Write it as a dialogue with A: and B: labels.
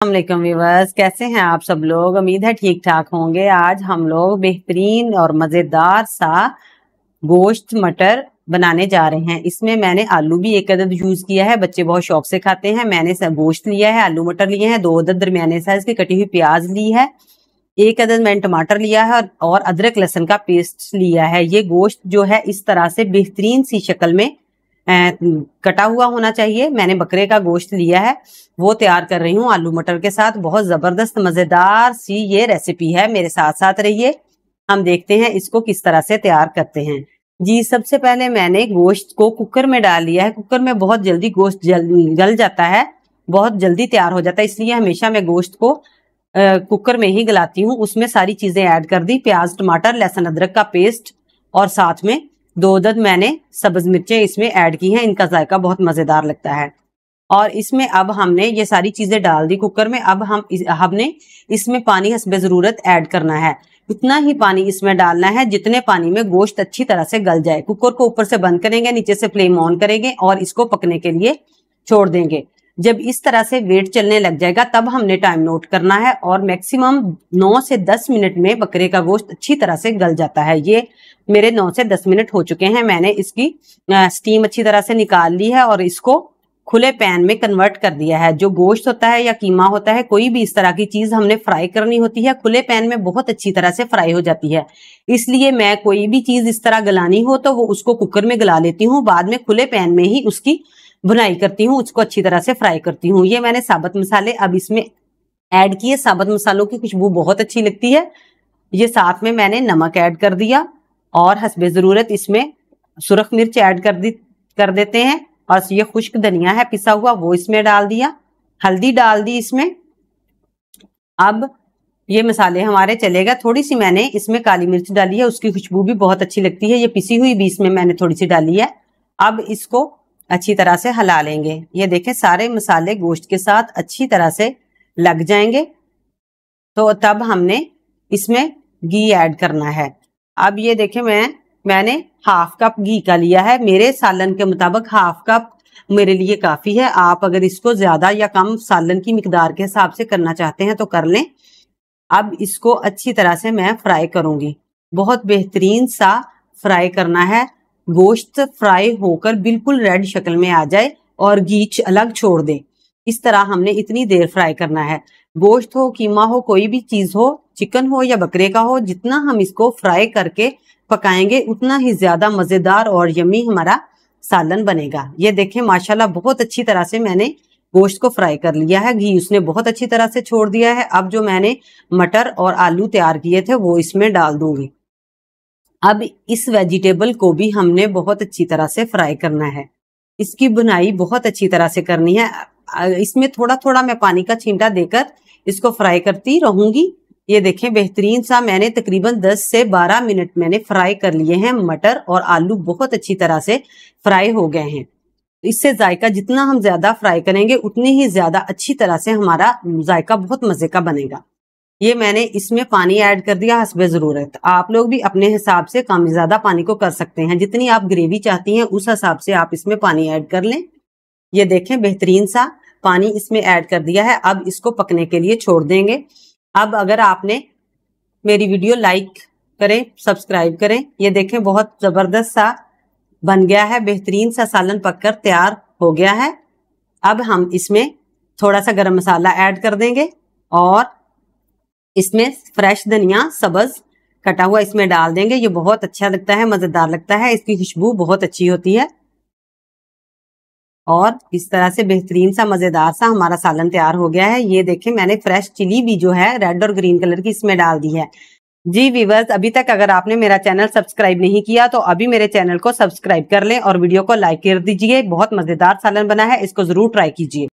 A: अस्सलाम व्यूअर्स, कैसे हैं आप सब लोग। उम्मीद है ठीक ठाक होंगे। आज हम लोग बेहतरीन और मज़ेदार सा गोश्त मटर बनाने जा रहे हैं। इसमें मैंने आलू भी एक अदद यूज किया है, बच्चे बहुत शौक से खाते हैं। मैंने गोश्त लिया है, आलू मटर लिए हैं, 2 अदद दरमियाने साइज की कटी हुई प्याज ली है, 1 अदद मैंने टमाटर लिया है और अदरक लहसुन का पेस्ट लिया है। ये गोश्त जो है इस तरह से बेहतरीन सी शक्ल में कटा हुआ होना चाहिए। मैंने बकरे का गोश्त लिया है, वो तैयार कर रही हूँ आलू मटर के साथ। बहुत जबरदस्त मजेदार सी ये रेसिपी है, मेरे साथ साथ रहिए। हम देखते हैं इसको किस तरह से तैयार करते हैं। जी, सबसे पहले मैंने गोश्त को कुकर में डाल लिया है। कुकर में बहुत जल्दी गोश्त गल जाता है, बहुत जल्दी तैयार हो जाता है, इसलिए हमेशा मैं गोश्त को कुकर में ही गलाती हूँ। उसमें सारी चीजें ऐड कर दी, प्याज टमाटर लहसुन अदरक का पेस्ट, और साथ में 2 अदद मैंने सब्ज मिर्चें इसमें ऐड की हैं। इनका जायका बहुत मजेदार लगता है। और इसमें अब हमने ये सारी चीजें डाल दी कुकर में। अब हमने इसमें पानी हस्बे जरूरत ऐड करना है। इतना ही पानी इसमें डालना है जितने पानी में गोश्त अच्छी तरह से गल जाए। कुकर को ऊपर से बंद करेंगे, नीचे से फ्लेम ऑन करेंगे और इसको पकने के लिए छोड़ देंगे। जब इस तरह से वेट चलने लग जाएगा तब हमने टाइम नोट करना है, और मैक्सिमम 9 से 10 मिनट में बकरे का गोश्त अच्छी तरह से गल जाता है। ये मेरे 9 से 10 मिनट हो चुके हैं। मैंने इसकी स्टीम अच्छी तरह से निकाल ली है और इसको खुले पैन में कन्वर्ट कर दिया है। जो गोश्त होता है या कीमा होता है, कोई भी इस तरह की चीज हमने फ्राई करनी होती है, खुले पैन में बहुत अच्छी तरह से फ्राई हो जाती है। इसलिए मैं कोई भी चीज इस तरह गलानी हो तो वो उसको कुकर में गला लेती हूँ, बाद में खुले पैन में ही उसकी भुनाई करती हूँ, उसको अच्छी तरह से फ्राई करती हूँ। ये मैंने साबुत मसाले अब इसमें ऐड किए। साबुत मसालों की खुशबू बहुत अच्छी लगती है। ये साथ में मैंने नमक ऐड कर दिया और हस्बे जरूरत इसमें सुरख मिर्च ऐड कर देते हैं, और ये खुश्क धनिया है पिसा हुआ, वो इसमें डाल दिया। हल्दी डाल दी इसमें। अब ये मसाले हमारे चलेगा। थोड़ी सी मैंने इसमें काली मिर्च डाली है, उसकी खुशबू भी बहुत अच्छी लगती है। ये पिसी हुई भी इसमें मैंने थोड़ी सी डाली है। अब इसको अच्छी तरह से हिला लेंगे। ये देखें सारे मसाले गोश्त के साथ अच्छी तरह से लग जाएंगे, तो तब हमने इसमें घी ऐड करना है। अब ये देखें मैंने हाफ कप घी का लिया है। मेरे सालन के मुताबिक हाफ कप मेरे लिए काफी है। आप अगर इसको ज्यादा या कम सालन की मिकदार के हिसाब से करना चाहते हैं तो कर लें। अब इसको अच्छी तरह से मैं फ्राई करूंगी, बहुत बेहतरीन सा फ्राई करना है। गोश्त फ्राई होकर बिल्कुल रेड शक्ल में आ जाए और घी अलग छोड़ दे, इस तरह हमने इतनी देर फ्राई करना है। गोश्त हो, कीमा हो, कोई भी चीज हो, चिकन हो या बकरे का हो, जितना हम इसको फ्राई करके पकाएंगे उतना ही ज्यादा मजेदार और यमी हमारा सालन बनेगा। ये देखें माशाल्लाह बहुत अच्छी तरह से मैंने गोश्त को फ्राई कर लिया है। घी उसने बहुत अच्छी तरह से छोड़ दिया है। अब जो मैंने मटर और आलू तैयार किए थे वो इसमें डाल दूंगी। अब इस वेजिटेबल को भी हमने बहुत अच्छी तरह से फ्राई करना है। इसकी बुनाई बहुत अच्छी तरह से करनी है। इसमें थोड़ा थोड़ा मैं पानी का छींटा देकर इसको फ्राई करती रहूंगी। ये देखें बेहतरीन सा मैंने तकरीबन 10 से 12 मिनट मैंने फ्राई कर लिए हैं। मटर और आलू बहुत अच्छी तरह से फ्राई हो गए हैं। इससे जायका जितना हम ज्यादा फ्राई करेंगे उतनी ही ज्यादा अच्छी तरह से हमारा जायका बहुत मजे का बनेगा। ये मैंने इसमें पानी ऐड कर दिया हस्बे जरूरत। आप लोग भी अपने हिसाब से कम ज्यादा पानी को कर सकते हैं, जितनी आप ग्रेवी चाहती हैं उस हिसाब से आप इसमें पानी ऐड कर लें। ये देखें बेहतरीन सा पानी इसमें ऐड कर दिया है। अब इसको पकने के लिए छोड़ देंगे। अब अगर आपने मेरी वीडियो लाइक करें, सब्सक्राइब करें। ये देखें बहुत जबरदस्त सा बन गया है, बेहतरीन सा सालन पककर तैयार हो गया है। अब हम इसमें थोड़ा सा गरम मसाला ऐड कर देंगे और इसमें फ्रेश धनिया सब्ज कटा हुआ इसमें डाल देंगे। ये बहुत अच्छा लगता है, मजेदार लगता है, इसकी खुशबू बहुत अच्छी होती है। और इस तरह से बेहतरीन सा मजेदार सा हमारा सालन तैयार हो गया है। ये देखें मैंने फ्रेश चिली भी जो है रेड और ग्रीन कलर की इसमें डाल दी है। जी व्यूअर्स, अभी तक अगर आपने मेरा चैनल सब्सक्राइब नहीं किया तो अभी मेरे चैनल को सब्सक्राइब कर लें और वीडियो को लाइक कर दीजिए। बहुत मजेदार सालन बना है, इसको जरूर ट्राई कीजिए।